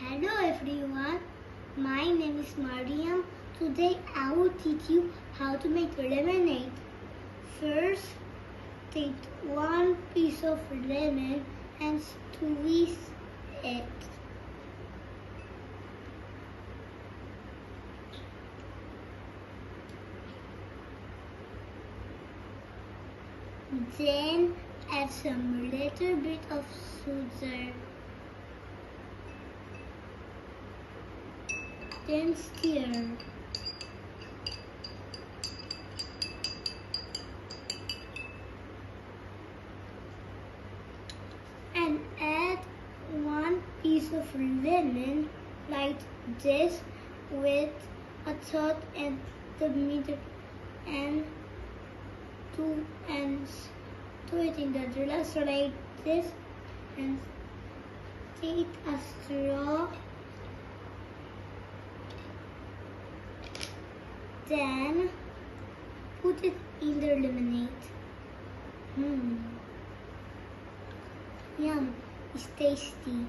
Hello everyone, my name is Marium. Today I will teach you how to make lemonade. First, take one piece of lemon and squeeze it. Then add some little bit of sugar. Then stir. And add one piece of lemon like this with a dot in the middle and two ends to it in the glass like this, and take a straw. Then put it in the lemonade. Yum, it's tasty.